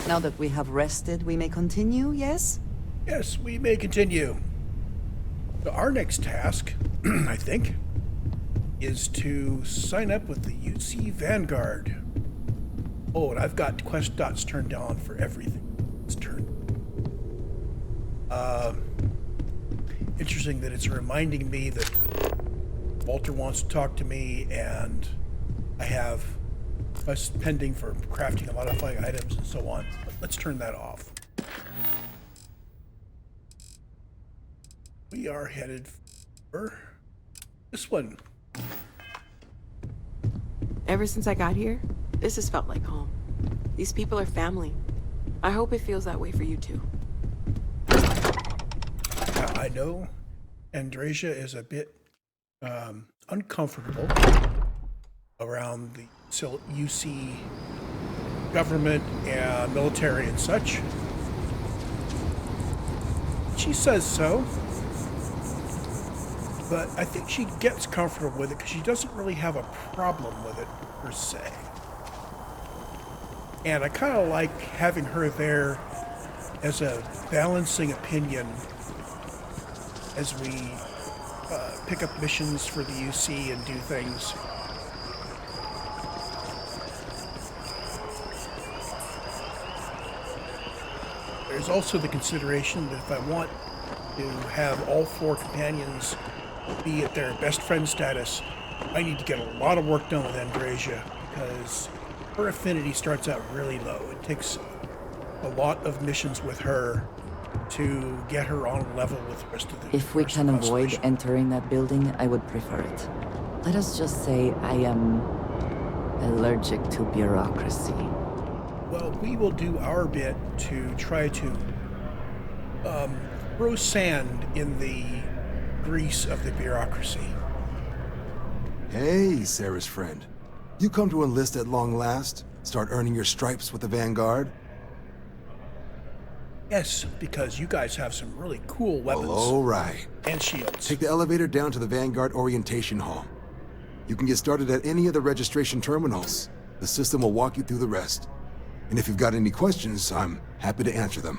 Now that we have rested, we may continue, yes? Yes, we may continue. So our next task, I think, is to sign up with the UC Vanguard. Oh, and I've got quest dots turned on for everything. It's turned. Interesting that it's reminding me that Walter wants to talk to me, and I have quests pending for crafting a lot of flying items and so on. But let's turn that off. We are headed for this one. Ever since I got here, this has felt like home. These people are family. I hope it feels that way for you too. Now, I know Andreja is a bit uncomfortable around the UC government and military and such. She says so. But I think she gets comfortable with it because she doesn't really have a problem with it, per se. And I kind of like having her there as a balancing opinion as we pick up missions for the UC and do things. There's also the consideration that if I want to have all 4 companions be at their best friend status, I need to get a lot of work done with Andreja because her affinity starts out really low. It takes a lot of missions with her to get her on level with the rest of the If we can avoid entering that building, I would prefer it. Let us just say I am allergic to bureaucracy. Well, we will do our bit to try to throw sand in the grease of the bureaucracy. Hey, Sarah's friend. You come to enlist at long last? Start earning your stripes with the Vanguard? Yes, because you guys have some really cool weapons. Well, all right. And shields. Take the elevator down to the Vanguard Orientation Hall. You can get started at any of the registration terminals. The system will walk you through the rest. And if you've got any questions, I'm happy to answer them.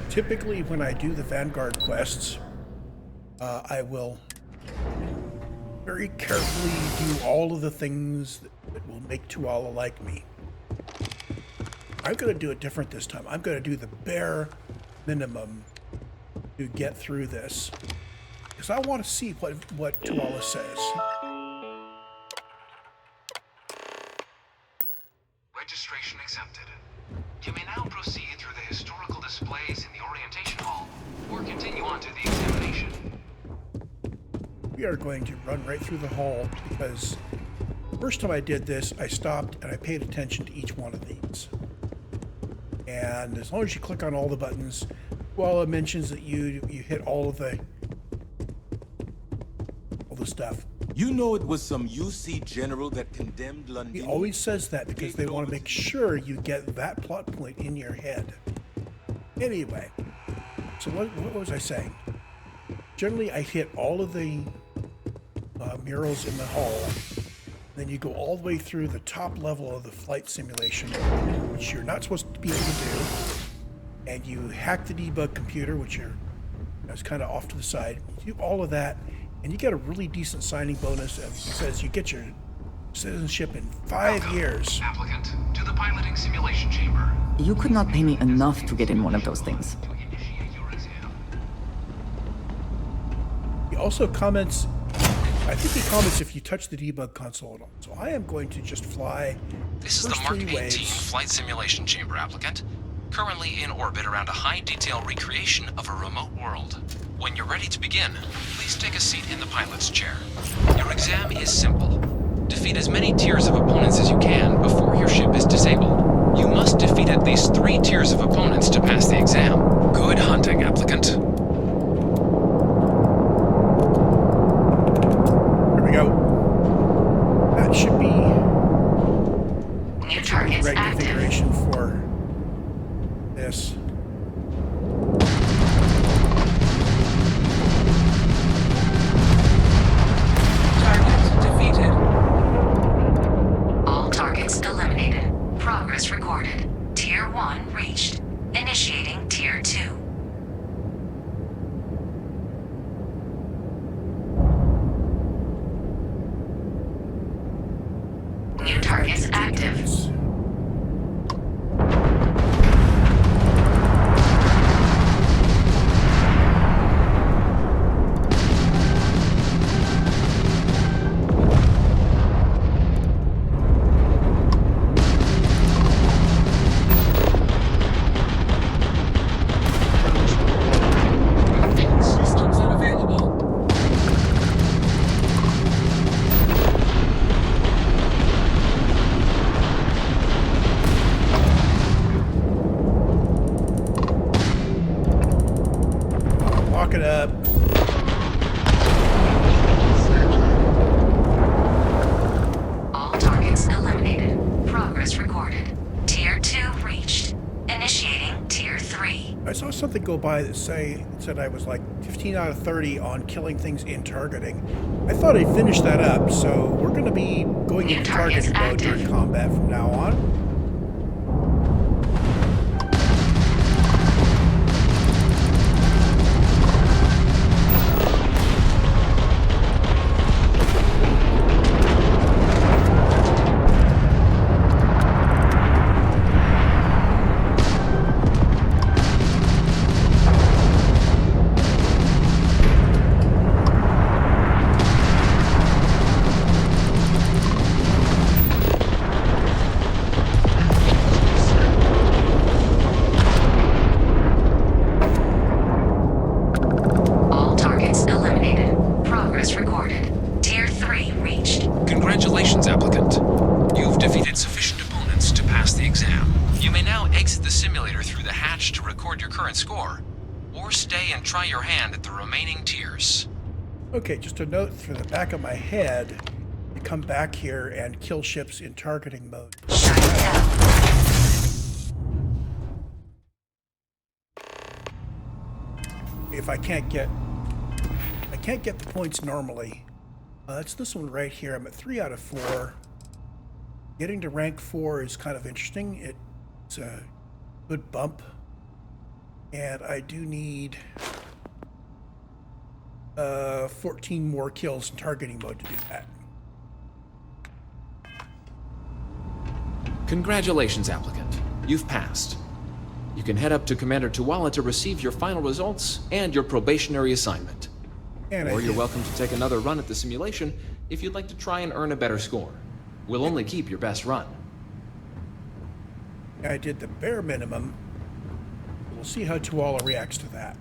Typically, when I do the Vanguard quests, I will very carefully do all of the things that will make Tuala like me. I'm going to do it different this time. I'm going to do the bare minimum to get through this, because I want to see what Tuala says. Registration accepted. You may now proceed through the historical displays in the orientation hall, or continue on to the examination. We are going to run right through the hall because the first time I did this, I stopped and I paid attention to each one of these. And as long as you click on all the buttons, well, it mentions that you hit all the stuff. You know it was some UC general that condemned London. He always says that because they want to make sure you get that plot point in your head. Anyway, so what was I saying? Generally, I hit all of the murals in the hall. Then you go all the way through the top level of the flight simulation, which you're not supposed to be able to do. And you hack the debug computer, which is kind of off to the side. You do all of that, and you get a really decent signing bonus. It says you get your citizenship in 5 years. Applicant to the piloting simulation chamber. You could not pay me enough to get in one of those things. To initiate your exam. He also comments, I think he comments if you touch the debug console at all. So I am going to just fly This is the first Mark 3 18 waves. flight simulation chamber applicant. Currently in orbit around a high detail recreation of a remote world. When you're ready to begin, please take a seat in the pilot's chair. Your exam is simple. Defeat as many tiers of opponents as you can before your ship is disabled. You must defeat at least 3 tiers of opponents to pass the exam. Good hunting, applicant. Here we go. That should be New the targets right active. configuration for this. Target defeated. something go by that said I was like 15 out of 30 on killing things in targeting. I thought I'd finished that up, so we're going to be going into targeting mode during combat from now on. Congratulations, applicant. You've defeated sufficient opponents to pass the exam. You may now exit the simulator through the hatch to record your current score, or stay and try your hand at the remaining tiers. Okay, just a note for the back of my head, to come back here and kill ships in targeting mode. If I can't get the points normally. It's this one right here. I'm at 3 out of 4. Getting to rank 4 is kind of interesting. It's a good bump. And I do need 14 more kills in targeting mode to do that. Congratulations, applicant. You've passed. You can head up to Commander Tuala to receive your final results and your probationary assignment. Or you're welcome to take another run at the simulation if you'd like to try and earn a better score. We'll only keep your best run. I did the bare minimum. We'll see how Tuala reacts to that.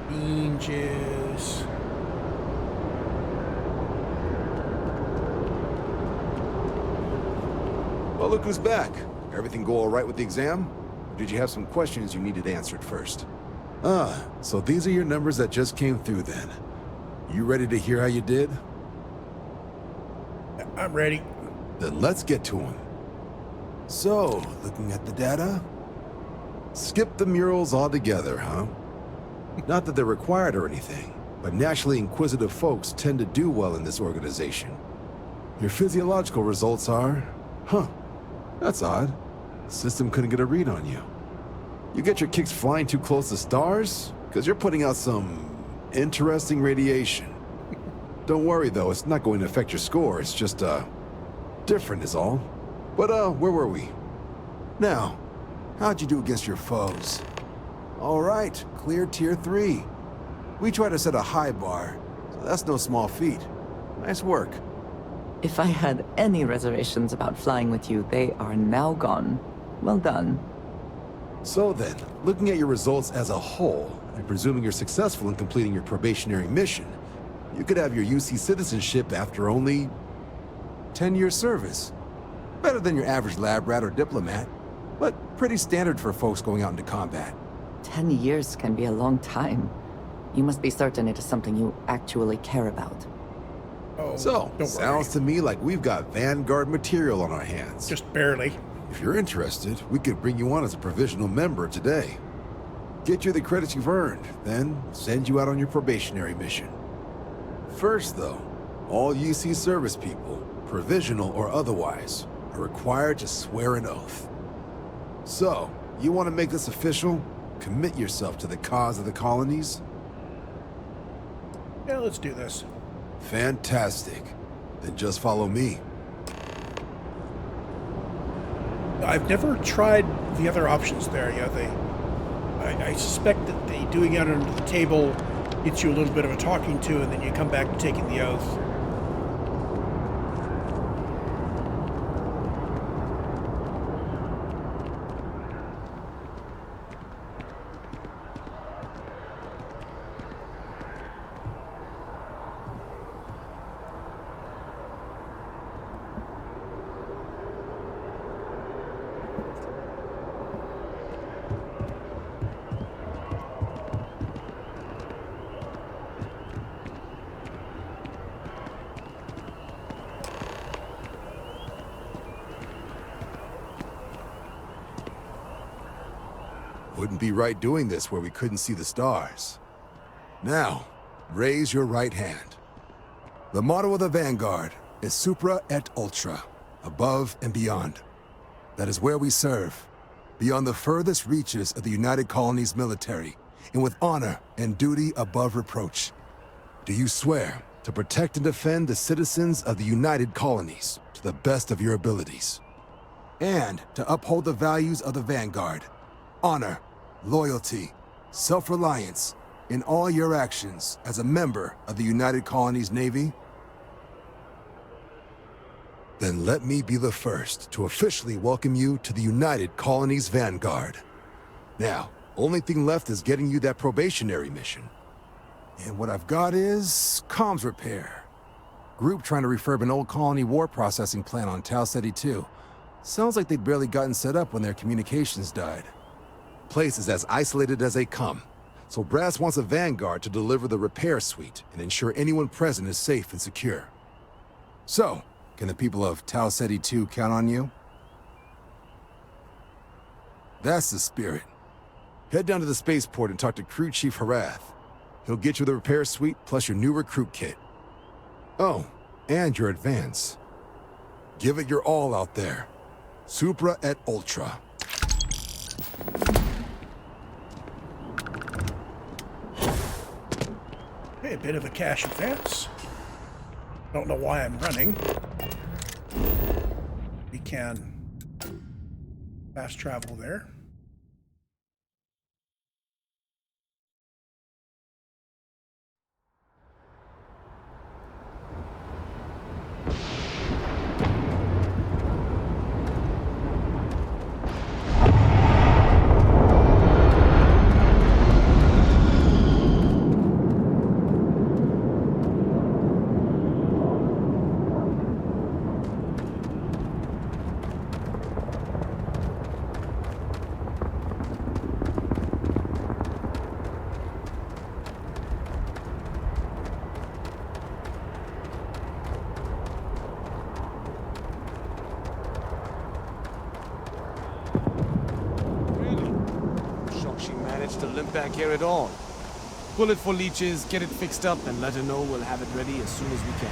Bean juice. Well, look who's back. Everything go all right with the exam? Or did you have some questions you needed answered first? So these are your numbers that just came through then. You ready to hear how you did? I'm ready. Then let's get to them. So, looking at the data? Skip the murals altogether, huh? Not that they're required or anything, but naturally inquisitive folks tend to do well in this organization. Your physiological results are... that's odd. The system couldn't get a read on you. You get your kicks flying too close to stars? Because you're putting out some interesting radiation. Don't worry though, it's not going to affect your score, it's just, different is all. But, where were we? Now, how'd you do against your foes? All right, clear tier 3. We try to set a high bar, so that's no small feat. Nice work. If I had any reservations about flying with you, they are now gone. Well done. So then, looking at your results as a whole, and presuming you're successful in completing your probationary mission, you could have your UC citizenship after only 10 years service. Better than your average lab rat or diplomat, but pretty standard for folks going out into combat. 10 years can be a long time. You must be certain it is something you actually care about. Oh, So, don't sounds worry. to me like we've got Vanguard material on our hands. Just barely. If you're interested, we could bring you on as a provisional member today. Get you the credits you've earned, then send you out on your probationary mission. First, though, all UC service people, provisional or otherwise, are required to swear an oath. So, you want to make this official? Commit yourself to the cause of the colonies? Yeah, let's do this. Fantastic. Then just follow me. I've never tried the other options there. You know, I suspect that the doing it under the table gets you a little bit of a talking to, and then you come back to taking the oath. Wouldn't be right doing this where we couldn't see the stars. Now, raise your right hand. The motto of the Vanguard is Supra et Ultra, above and beyond. That is where we serve, beyond the furthest reaches of the United Colonies military, and with honor and duty above reproach. Do you swear to protect and defend the citizens of the United Colonies to the best of your abilities? And to uphold the values of the Vanguard, honor, loyalty, self-reliance, in all your actions as a member of the United Colonies Navy? Then let me be the first to officially welcome you to the United Colonies Vanguard. Now, only thing left is getting you that probationary mission. And what I've got is comms repair. Group trying to refurb an old colony war processing plant on Tau Ceti II. Sounds like they'd barely gotten set up when their communications died. Place is as isolated as they come, so Brass wants a Vanguard to deliver the repair suite and ensure anyone present is safe and secure. So, can the people of Tau Ceti II count on you? That's the spirit. Head down to the spaceport and talk to Crew Chief Herath. He'll get you the repair suite plus your new recruit kit. Oh, and your advance. Give it your all out there. Supra et Ultra. Hey, a bit of a cash advance. Don't know why I'm running. We can fast travel there. To limp back here at all. Pull it for leeches, get it fixed up, and let her know we'll have it ready as soon as we can.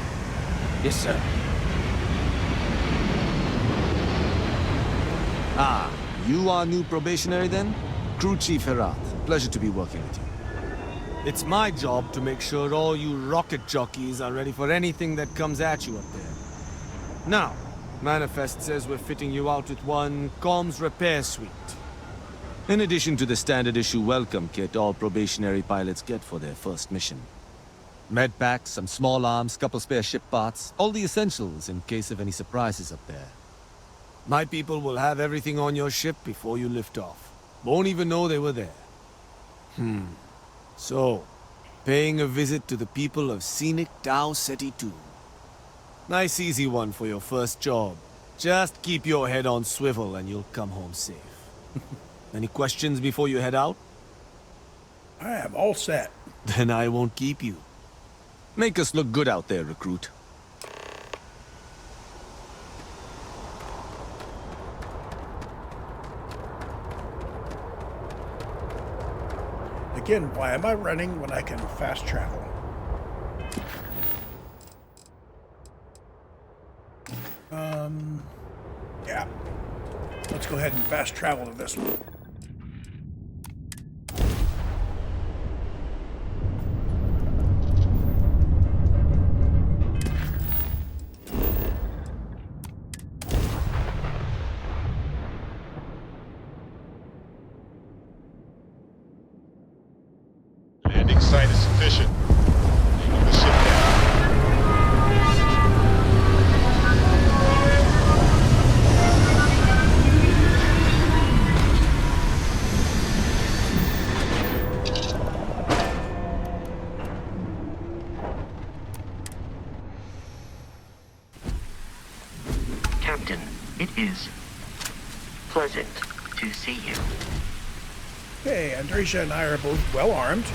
Yes, sir. Ah, you are new probationary then? Crew Chief Herath. Pleasure to be working with you. It's my job to make sure all you rocket jockeys are ready for anything that comes at you up there. Now, Manifest says we're fitting you out with one comms repair suite. In addition to the standard issue welcome kit all probationary pilots get for their first mission. Med packs, some small arms, couple spare ship parts, all the essentials in case of any surprises up there. My people will have everything on your ship before you lift off. Won't even know they were there. So, paying a visit to the people of scenic Tau Ceti II. Nice easy one for your first job. Just keep your head on swivel and you'll come home safe. Any questions before you head out? I am all set. Then I won't keep you. Make us look good out there, recruit. Again, why am I running when I can fast travel? Yeah. Let's go ahead and fast travel to this one. Landing site is sufficient. Taking the ship down. Captain, it is pleasant to see you. Okay, Andreja and I are both well armed.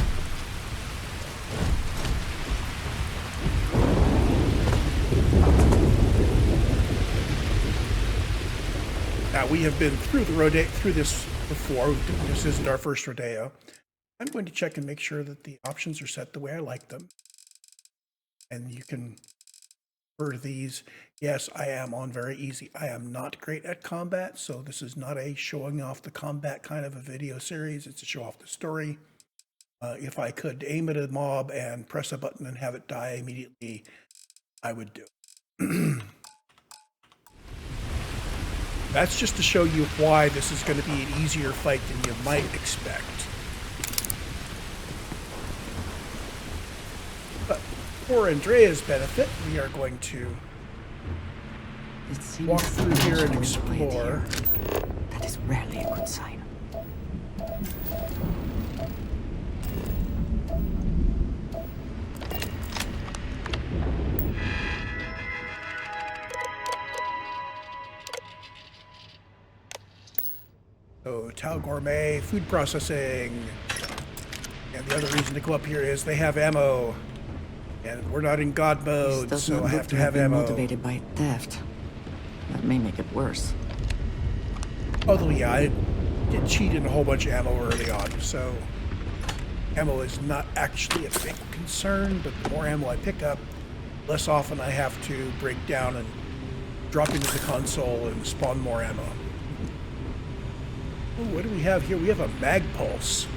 Now we have been through this before. This isn't our first rodeo. I'm going to check and make sure that the options are set the way I like them. And you can for these. Yes, I am on very easy. I am not great at combat, so this is not a showing off the combat kind of a video series. It's a show off the story. If I could aim at a mob and press a button and have it die immediately, I would do it. That's just to show you why this is going to be an easier fight than you might expect. But for Andreja's benefit, we are going to walk through here and explore. That is rarely a good sign. So, Tau Gourmet, food processing. And the other reason to go up here is they have ammo. And we're not in God mode, so I have to have ammo. Motivated by theft. That may make it worse. Although, yeah, I did cheat in a whole bunch of ammo early on, so ammo is not actually a big concern, but the more ammo I pick up, less often I have to break down and drop into the console and spawn more ammo. Oh, what do we have here? We have a mag pulse.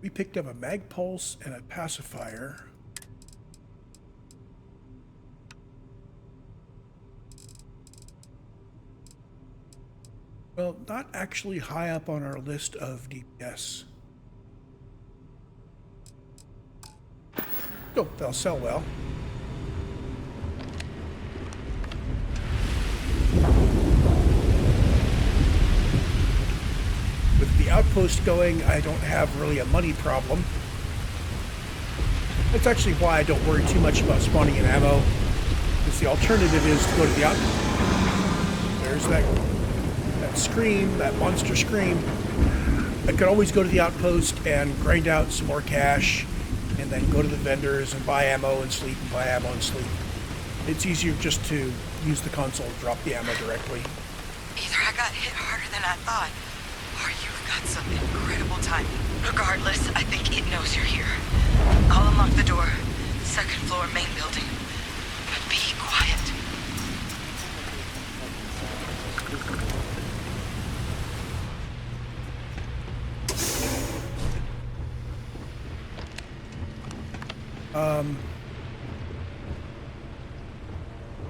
We picked up a mag pulse and a pacifier. Well, not actually high up on our list of DPS. Oh, they'll sell well. With the outpost going, I don't have really a money problem. That's actually why I don't worry too much about spawning in ammo. Because the alternative is to go to the outpost. There's that scream, that monster scream. I could always go to the outpost and grind out some more cash, and then go to the vendors and buy ammo and sleep, and buy ammo and sleep. It's easier just to use the console and drop the ammo directly. Either I got hit harder than I thought, or you've got some incredible timing. Regardless, I think it knows you're here. I'll unlock the door. Second floor, main building. But be quiet.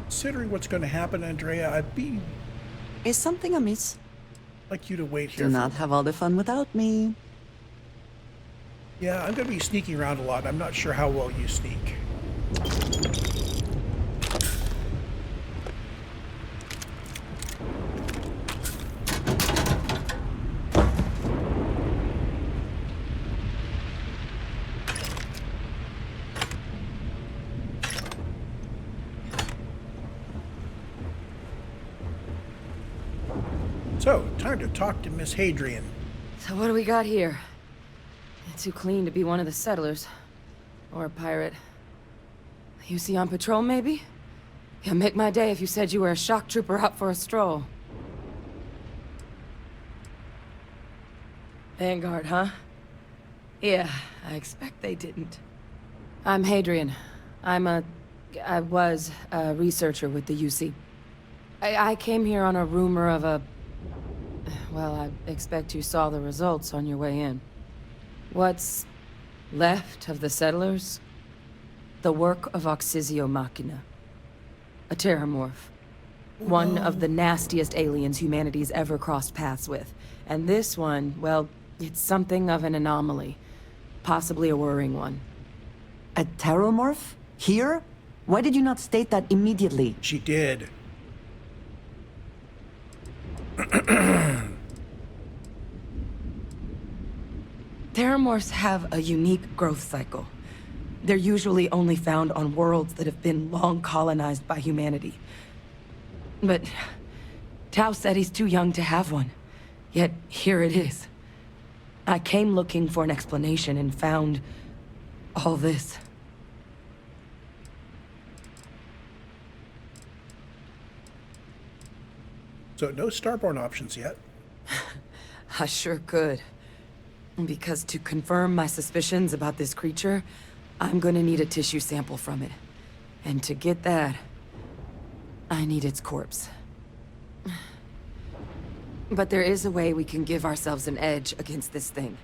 Considering what's going to happen, Andreja, I'd be Is something amiss? like you to wait here. Do not have all the fun without me. Yeah, I'm going to be sneaking around a lot. I'm not sure how well you sneak. So, time to talk to Miss Hadrian. So what do we got here? Too clean to be one of the settlers. Or a pirate. UC on patrol, maybe? Yeah, make my day if you said you were a shock trooper out for a stroll. Vanguard, huh? Yeah, I expect they didn't. I'm Hadrian. I was a researcher with the UC. I came here on a rumor of a... Well, I expect you saw the results on your way in. What's left of the settlers? The work of Oxysio Machina. A terramorph. One of the nastiest aliens humanity's ever crossed paths with. And this one, well, it's something of an anomaly. Possibly a worrying one. A terramorph? Here? Why did you not state that immediately? She did. Terramorphs have a unique growth cycle. They're usually only found on worlds that have been long colonized by humanity. But Tau Ceti's too young to have one. Yet here it is. I came looking for an explanation and found all this. So no starborn options yet. I sure could. Because to confirm my suspicions about this creature, I'm gonna need a tissue sample from it. And to get that, I need its corpse. But there is a way we can give ourselves an edge against this thing.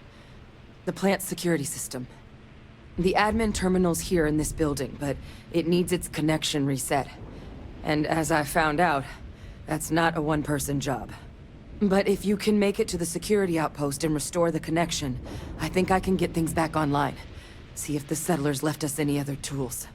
The plant's security system. The admin terminal's here in this building, but it needs its connection reset. And as I found out, that's not a one-person job. But if you can make it to the security outpost and restore the connection, I think I can get things back online. See if the settlers left us any other tools.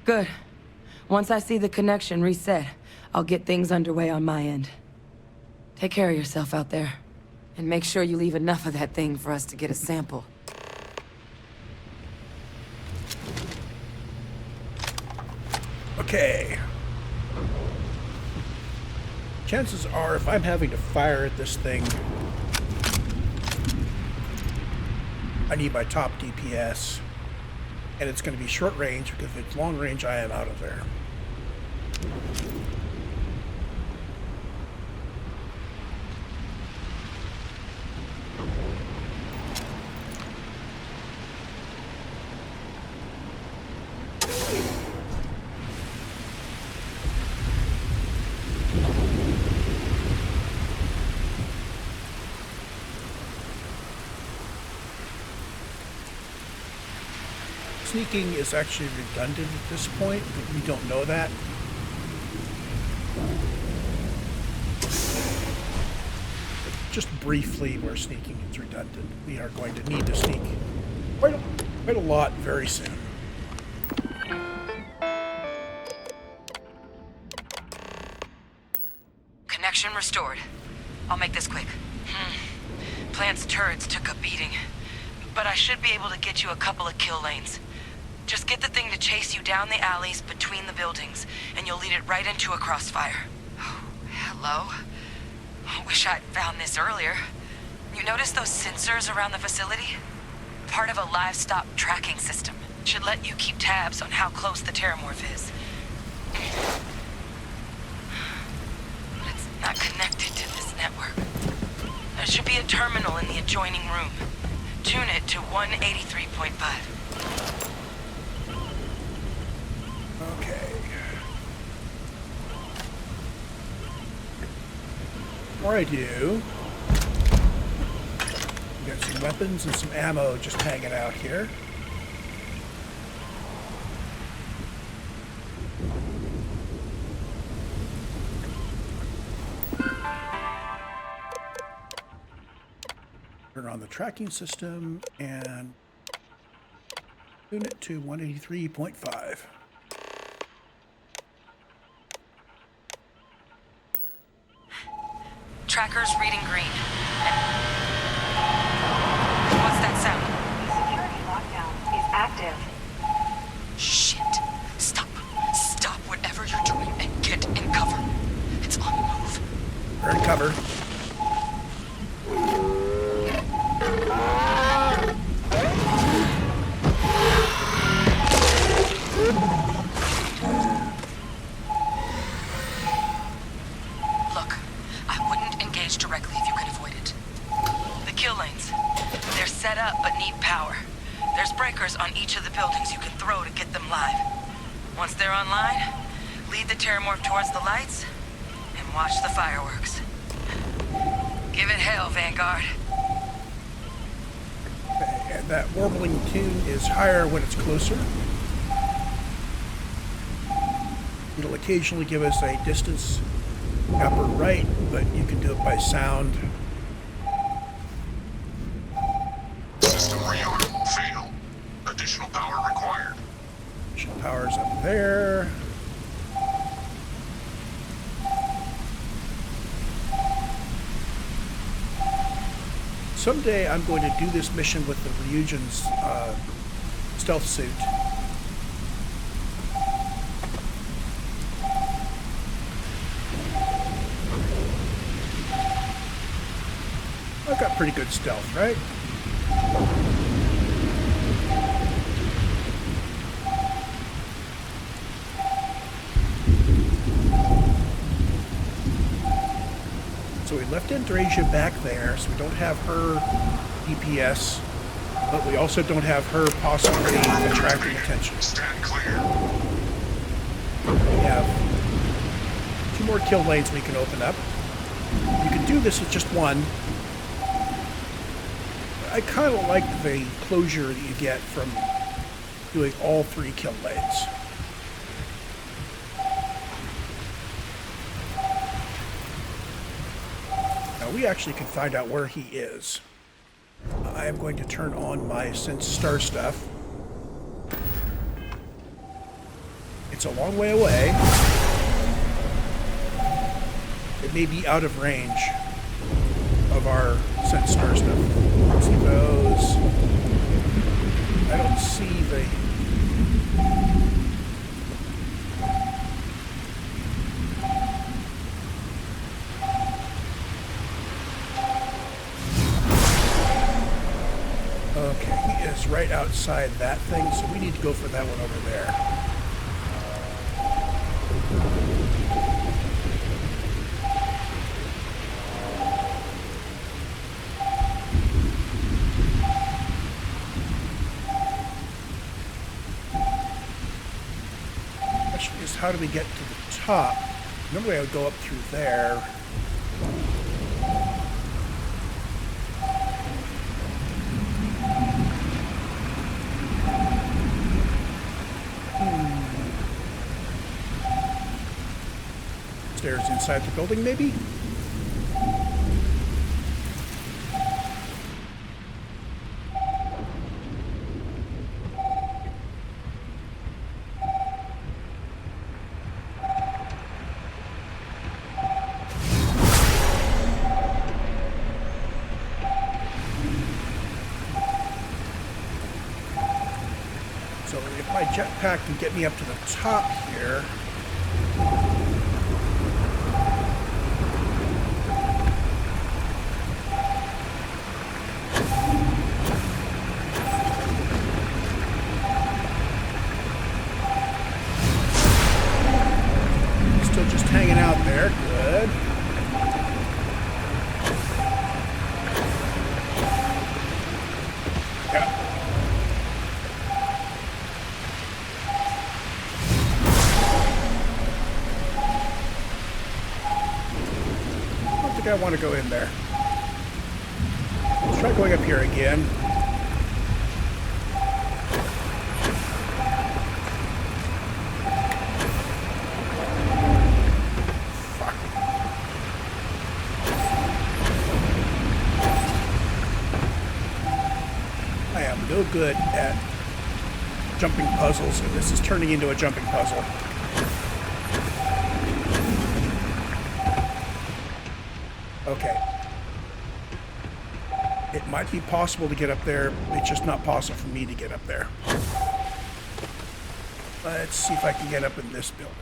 Good. Once I see the connection reset, I'll get things underway on my end. Take care of yourself out there. And make sure you leave enough of that thing for us to get a sample. Okay. Chances are, if I'm having to fire at this thing, I need my top DPS. And it's going to be short range, because if it's long range, I am out of there. Sneaking is actually redundant at this point, but we don't know that. Just briefly, where sneaking is redundant. We are going to need to sneak quite a lot very soon. Connection restored. I'll make this quick. Plant's turrets took a beating, but I should be able to get you a couple of kill lanes. Just get the thing to chase you down the alleys between the buildings, and you'll lead it right into a crossfire. Oh, hello? Wish I'd found this earlier. You notice those sensors around the facility? Part of a livestock tracking system. Should let you keep tabs on how close the terramorph is. But it's not connected to this network. There should be a terminal in the adjoining room. Tune it to 183.5. Okay. Before I do, we got some weapons and some ammo just hanging out here. Turn on the tracking system and tune it to 183.5. Tracker's reading green. What's that sound? Security lockdown is active. Shit. Stop. Stop whatever you're doing and get in cover. It's on the move. We're in cover. Directly if you can avoid it. The kill lanes. They're set up but need power. There's breakers on each of the buildings you can throw to get them live. Once they're online, lead the terramorph towards the lights and watch the fireworks. Give it hell, Vanguard. Okay, and that warbling tune is higher when it's closer. It'll occasionally give us a distance upper right, but you can do it by sound. System rearm. Fail. Additional power required. Additional power's up there. Someday I'm going to do this mission with the Ryujin's stealth suit. I've got pretty good stealth, right? So we left Andreja back there, so we don't have her DPS, but we also don't have her possibly attracting attention. Stand clear. We have 2 more kill lanes we can open up. You can do this with just one. I kind of like the closure that you get from doing all 3 kill lanes. Now we actually can find out where he is. I am going to turn on my Sense Star stuff. It's a long way away. It may be out of range of our Sense Star stuff. Let's see those. I don't see the... Okay, he is right outside that thing, so we need to go for that one over there. Question is, how do we get to the top? Normally I would go up through there. Stairs inside the building, maybe? So if my jetpack can get me up to the top here... hanging out there. Good. Yeah. I don't think I want to go in there. Let's try going up here again. No good at jumping puzzles, and this is turning into a jumping puzzle. Okay. It might be possible to get up there, it's just not possible for me to get up there. Let's see if I can get up in this building.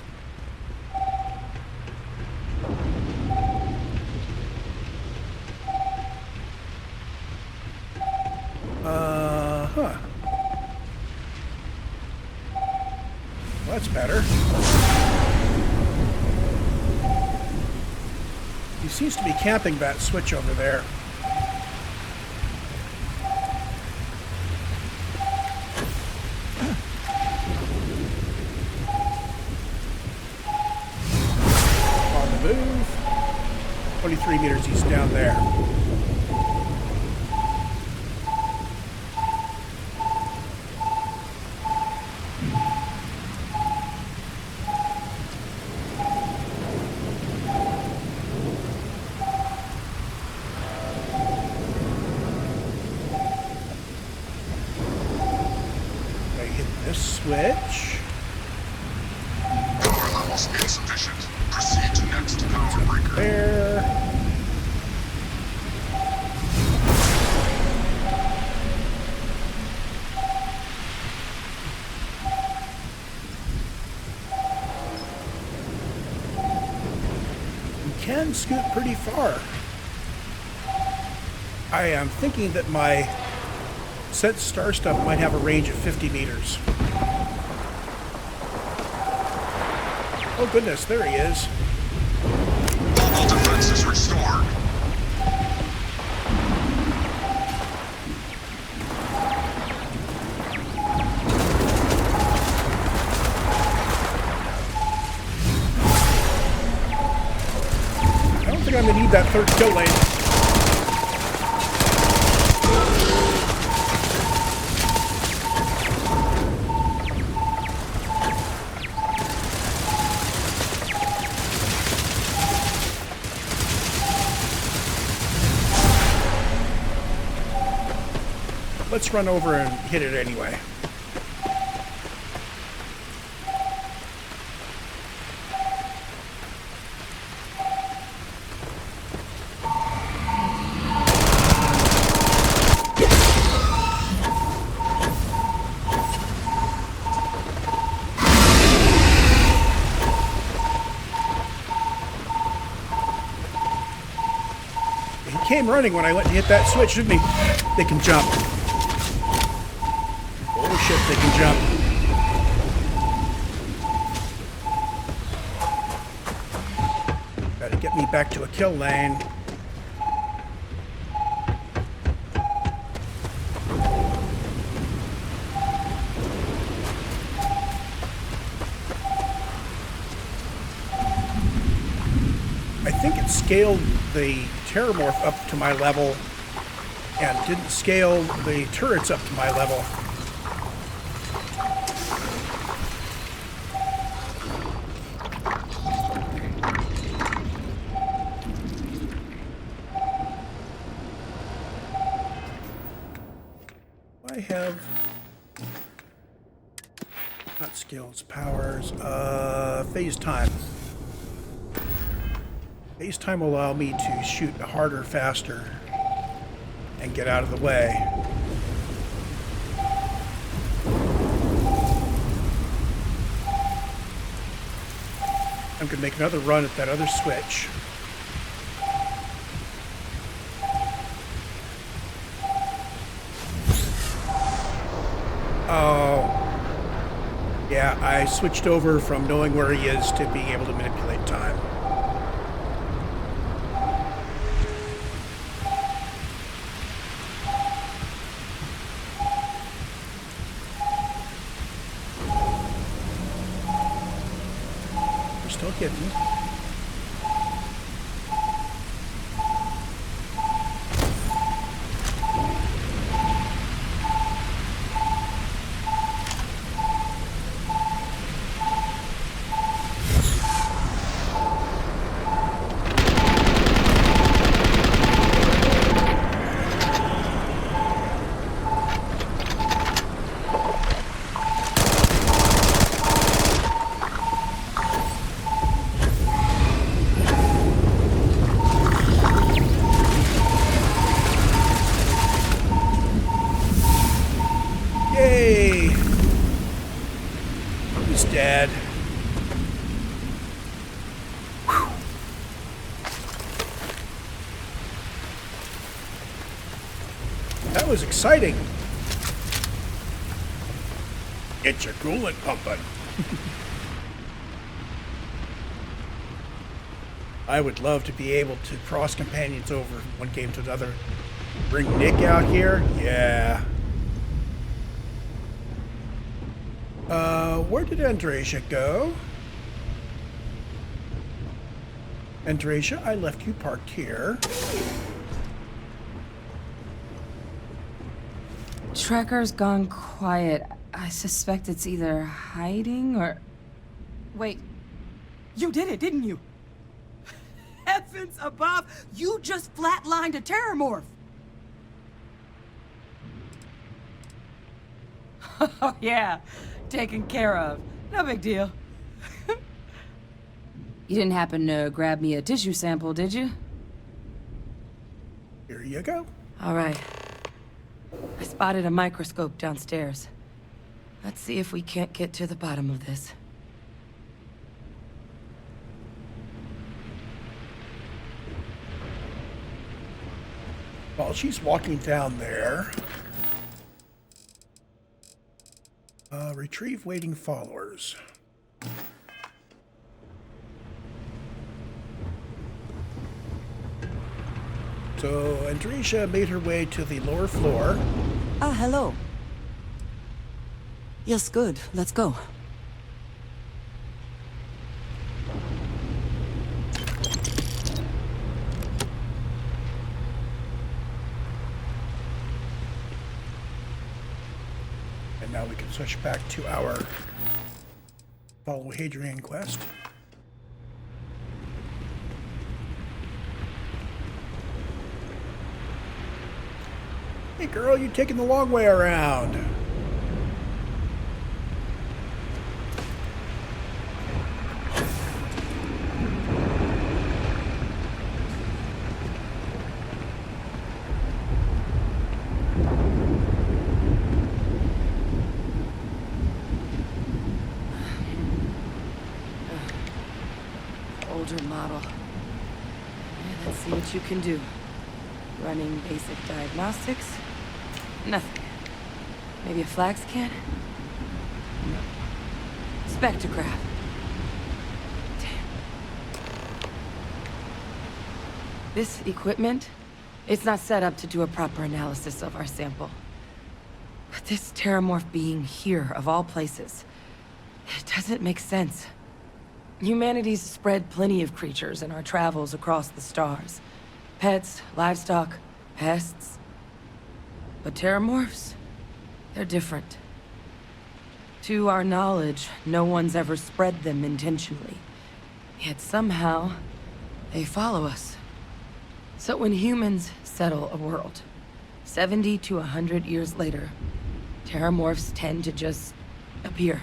Huh. Well, that's better. He seems to be camping that switch over there. On the move. 23 meters, he's down there. Switch. Power levels insufficient. Proceed to next power breaker. There. We can scoot pretty far. I am thinking that my Sense Star stuff might have a range of 50 meters. Oh goodness, there he is. All defenses restored. I don't think I'm gonna need that third kill lane. Let's run over and hit it anyway. He came running when I went to hit that switch, didn't he? They can jump. Oh shit, they can jump. Gotta get me back to a kill lane. I think it scaled the Terramorph up to my level and didn't scale the turrets up to my level. I have not skills, powers, phase time. Phase time will allow me to shoot harder, faster, and get out of the way. I'm gonna make another run at that other switch. Oh, yeah, I switched over from knowing where he is to being able to manipulate time. We're still hidden. Yay! He's dead. Whew. That was exciting. Get your coolant pumping. I would love to be able to cross companions over from one game to another. Bring Nick out here? Yeah. Where did Andreja go? Andreja, I left you parked here. Tracker's gone quiet. I suspect it's either hiding or... Wait. You did it, didn't you? Heavens above! You just flatlined a Terramorph! Oh, yeah. Taken care of. No big deal. You didn't happen to grab me a tissue sample, did you? Here you go. All right. I spotted a microscope downstairs. Let's see if we can't get to the bottom of this. While she's walking down there, retrieve waiting followers. So Andreja made her way to the lower floor. Ah, hello. Yes, good. Let's go. And now we can switch back to our follow Hadrian quest. Hey girl, you're taking the long way around. Older model. Let's see what you can do. Running basic diagnostics. Nothing. Maybe a flag scan? No. Spectrograph. Damn. This equipment, it's not set up to do a proper analysis of our sample. But this terramorph being here, of all places, it doesn't make sense. Humanity's spread plenty of creatures in our travels across the stars. Pets, livestock, pests. But terramorphs, they're different. To our knowledge, no one's ever spread them intentionally. Yet somehow, they follow us. So when humans settle a world, 70 to 100 years later, terramorphs tend to just appear.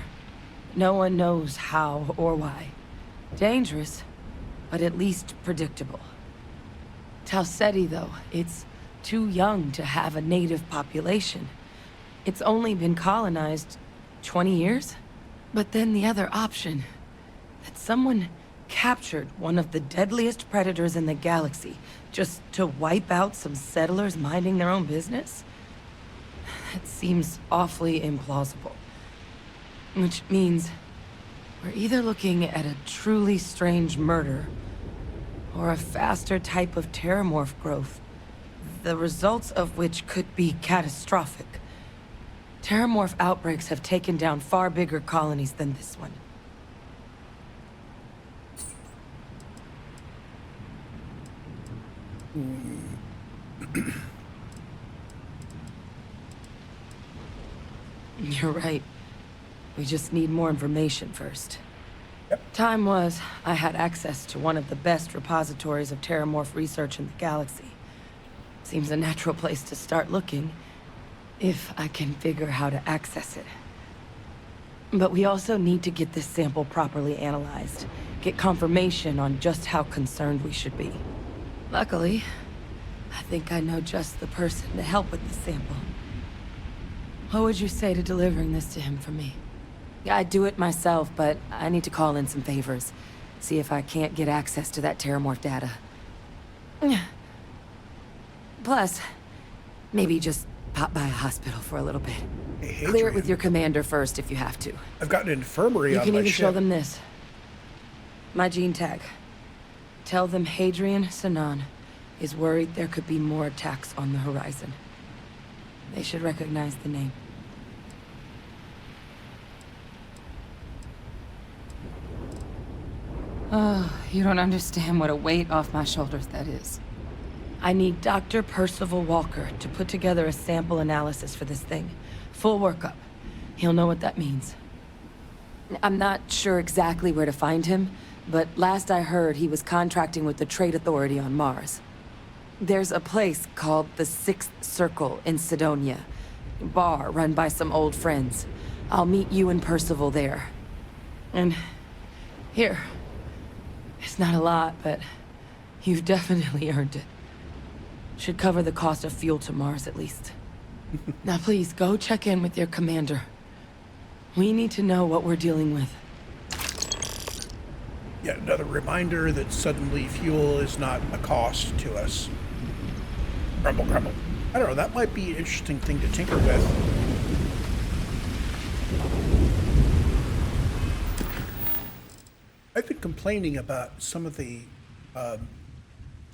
No one knows how or why. Dangerous, but at least predictable. Tau Ceti, though, it's too young to have a native population. It's only been colonized 20 years? But then the other option, that someone captured one of the deadliest predators in the galaxy just to wipe out some settlers minding their own business? That seems awfully implausible. Which means we're either looking at a truly strange murder or a faster type of terramorph growth, the results of which could be catastrophic. Terramorph outbreaks have taken down far bigger colonies than this one. You're right. We just need more information first. Yep. Time was, I had access to one of the best repositories of terramorph research in the galaxy. Seems a natural place to start looking, if I can figure how to access it. But we also need to get this sample properly analyzed, get confirmation on just how concerned we should be. Luckily, I think I know just the person to help with the sample. What would you say to delivering this to him for me? I'd do it myself, but I need to call in some favors. See if I can't get access to that terramorph data. Plus, maybe just pop by a hospital for a little bit. Hey, Clear it with your commander first if you have to. I've got an infirmary You on can my even ship. show them this. My gene tag. Tell them Hadrian Sanon is worried there could be more attacks on the horizon. They should recognize the name. Oh, you don't understand what a weight off my shoulders that is. I need Dr. Percival Walker to put together a sample analysis for this thing. Full workup. He'll know what that means. I'm not sure exactly where to find him, but last I heard he was contracting with the Trade Authority on Mars. There's a place called the Sixth Circle in Sidonia. A bar run by some old friends. I'll meet you and Percival there. And here. It's not a lot, but you've definitely earned it. Should cover the cost of fuel to Mars, at least. Now please, go check in with your commander. We need to know what we're dealing with. Yet another reminder that suddenly fuel is not a cost to us. Grumble, grumble. I don't know, that might be an interesting thing to tinker with. I've been complaining about some of the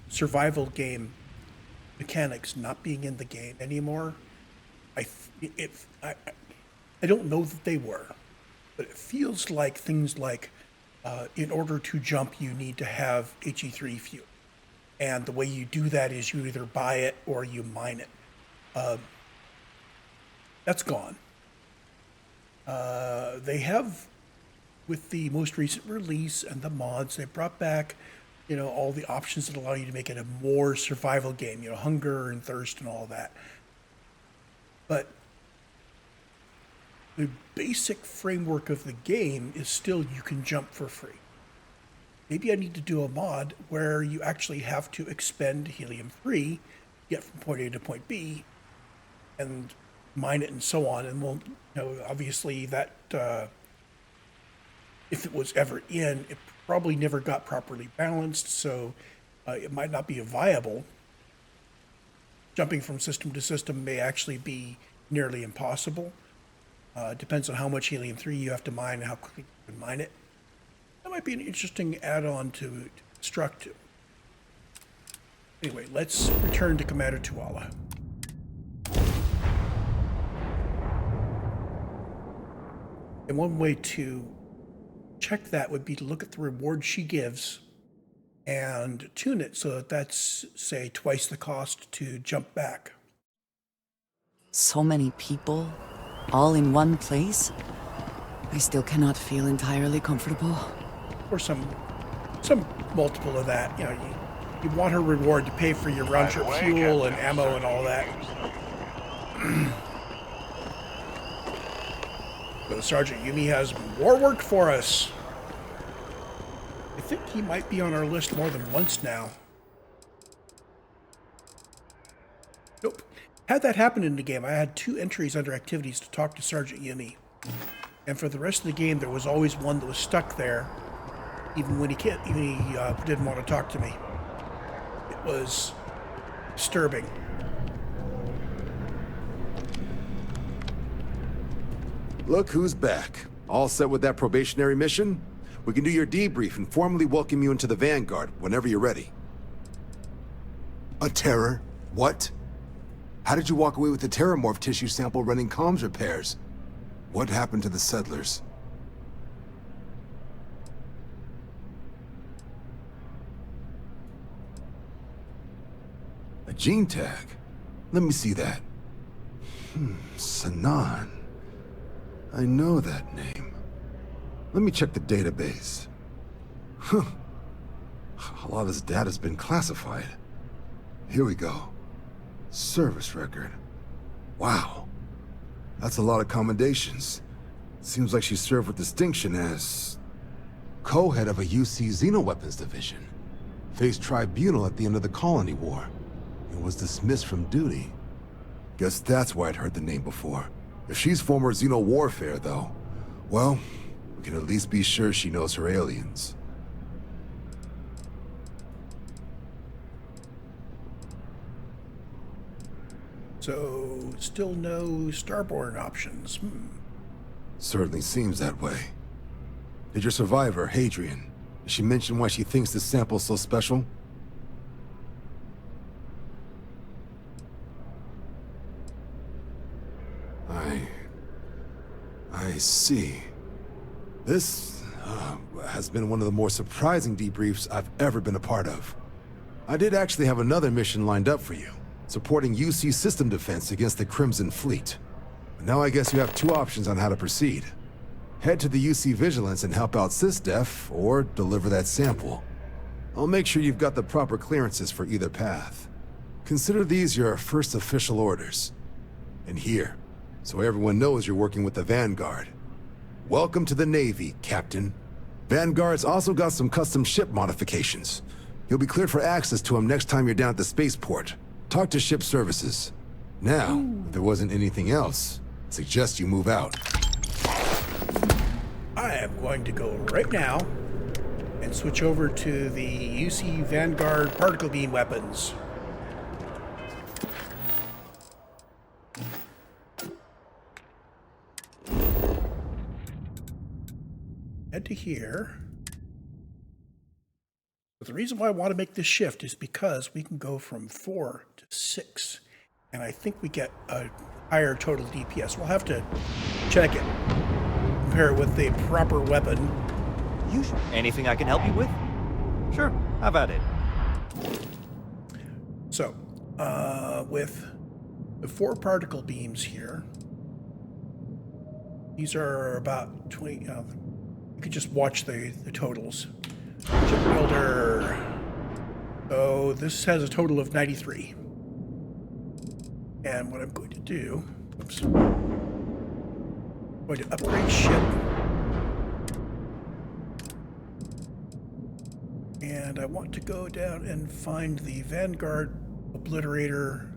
survival game mechanics not being in the game anymore. I don't know that they were, but it feels like things like in order to jump, you need to have HE3 fuel. And the way you do that is you either buy it or you mine it. That's gone. They have, with the most recent release and the mods, they brought back, all the options that allow you to make it a more survival game, hunger and thirst and all that. But the basic framework of the game is still you can jump for free. Maybe I need to do a mod where you actually have to expend helium-3, get from point A to point B, and mine it and so on. And we'll, obviously that, if it was ever in, it probably never got properly balanced, so it might not be viable. Jumping from system to system may actually be nearly impossible. Depends on how much helium-3 you have to mine and how quickly you can mine it. That might be an interesting add-on to construct to. Anyway, let's return to Commander Tuala. And one way to check that would be to look at the reward she gives and tune it so that that's, say, twice the cost to jump back. So many people, all in one place? I still cannot feel entirely comfortable. Or some multiple of that. You want her reward to pay for your round trip fuel and ammo and all that. But Sergeant Yumi has more work for us. I think he might be on our list more than once now. Nope. Had that happen in the game, I had 2 entries under activities to talk to Sergeant Yumi. And for the rest of the game, there was always one that was stuck there, even when he didn't want to talk to me. It was disturbing. Look who's back. All set with that probationary mission? We can do your debrief and formally welcome you into the Vanguard whenever you're ready. A terror? What? How did you walk away with the terramorph tissue sample running comms repairs? What happened to the settlers? A gene tag? Let me see that. Sanon. I know that name. Let me check the database. Huh. A lot of this data's been classified. Here we go. Service record. Wow. That's a lot of commendations. Seems like she served with distinction as co-head of a UC Xenoweapons division. Faced tribunal at the end of the Colony War. And was dismissed from duty. Guess that's why I'd heard the name before. If she's former Xeno warfare, though, well, we can at least be sure she knows her aliens. So, still no starborn options. Certainly seems that way. Did your survivor, Hadrian, did she mention why she thinks this sample's so special? I see. This has been one of the more surprising debriefs I've ever been a part of. I did actually have another mission lined up for you, supporting UC system defense against the Crimson Fleet. But now I guess you have 2 options on how to proceed. Head to the UC Vigilance and help out SysDef, or deliver that sample. I'll make sure you've got the proper clearances for either path. Consider these your first official orders. And here, so everyone knows you're working with the Vanguard. Welcome to the Navy, Captain. Vanguard's also got some custom ship modifications. You'll be cleared for access to them next time you're down at the spaceport. Talk to ship services. Now, if there wasn't anything else, I suggest you move out. I am going to go right now and switch over to the UC Vanguard particle beam weapons. head to here. But the reason why I want to make this shift is because we can go from 4 to 6. And I think we get a higher total DPS. We'll have to check it. Compare it with the proper weapon. Anything I can help you with? Sure, have at it. So, with the 4 particle beams here, these are about 20. You could just watch the totals. Shipbuilder. So this has a total of 93. And what I'm going to do, oops, I'm going to upgrade ship. And I want to go down and find the Vanguard Obliterator.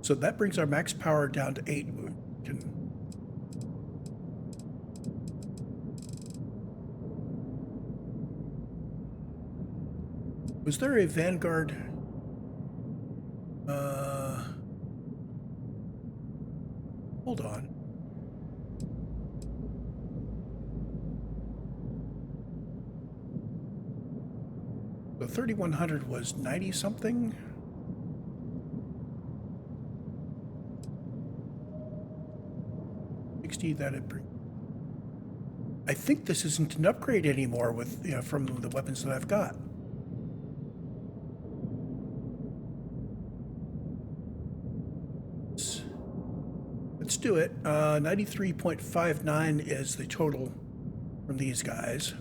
So that brings our max power down to 8. Was there a Vanguard? Hold on. The 3100 was 90 something. That it brings. I think this isn't an upgrade anymore with from the weapons that I've got. Let's do it. 93.59 is the total from these guys.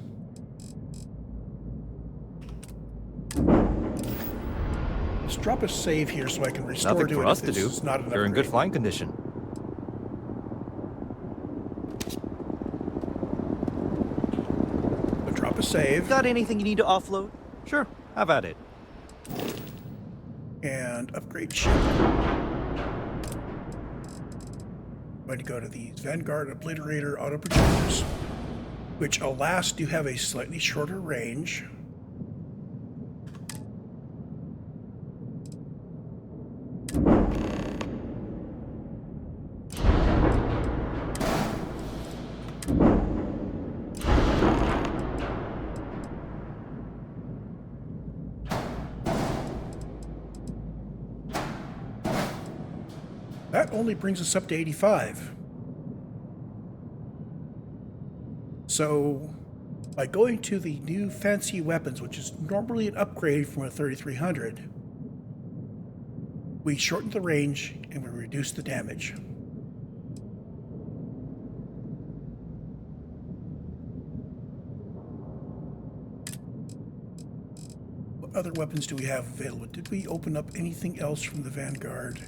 Let's drop a save here so I can restore Nothing to for it. us to do. You're in good flying condition. Save. Got anything you need to offload? Sure, have at it. And upgrade ship. I'm going to go to these Vanguard Obliterator Autoprojectors, which, alas, do have a slightly shorter range. That only brings us up to 85. So, by going to the new fancy weapons, which is normally an upgrade from a 3300, we shorten the range and we reduce the damage. What other weapons do we have available? Did we open up anything else from the Vanguard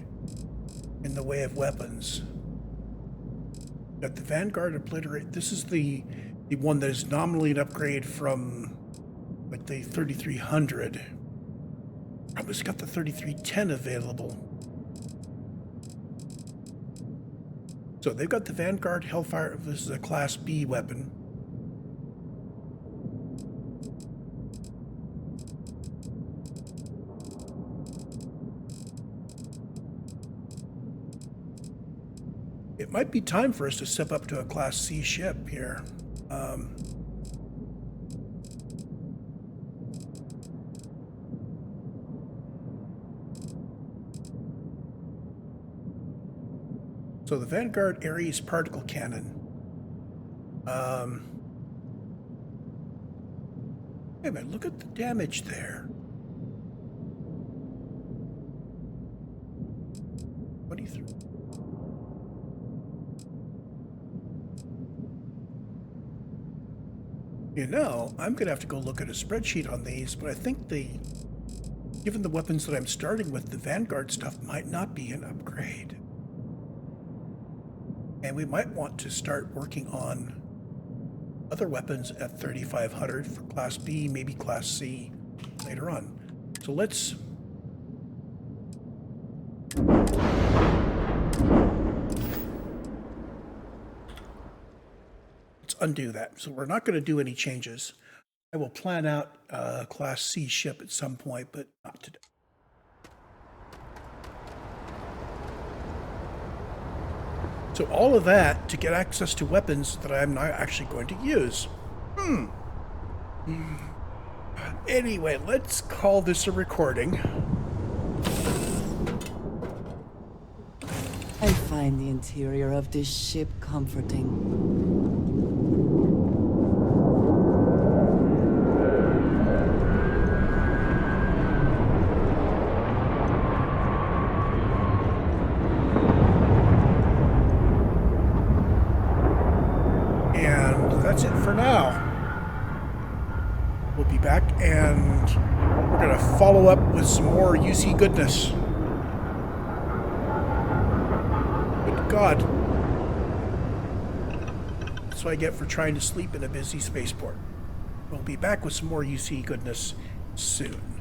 in the way of weapons? Got the Vanguard Obliterator. This is the one that is nominally an upgrade from like the 3300. Probably got the 3310 available. So they've got the Vanguard Hellfire. This is a Class B weapon. It might be time for us to step up to a Class C ship here. So the Vanguard Ares particle cannon. Wait a minute, look at the damage there. 23. You know, I'm going to have to go look at a spreadsheet on these, but I think given the weapons that I'm starting with, the Vanguard stuff might not be an upgrade. And we might want to start working on other weapons at 3500 for Class B, maybe Class C later on. So let's undo that. So we're not going to do any changes. I will plan out a Class C ship at some point, but not today. So all of that to get access to weapons that I'm not actually going to use. Anyway, let's call this a recording. I find the interior of this ship comforting. That's it for now. We'll be back and we're going to follow up with some more UC goodness. Good God. That's what I get for trying to sleep in a busy spaceport. We'll be back with some more UC goodness soon.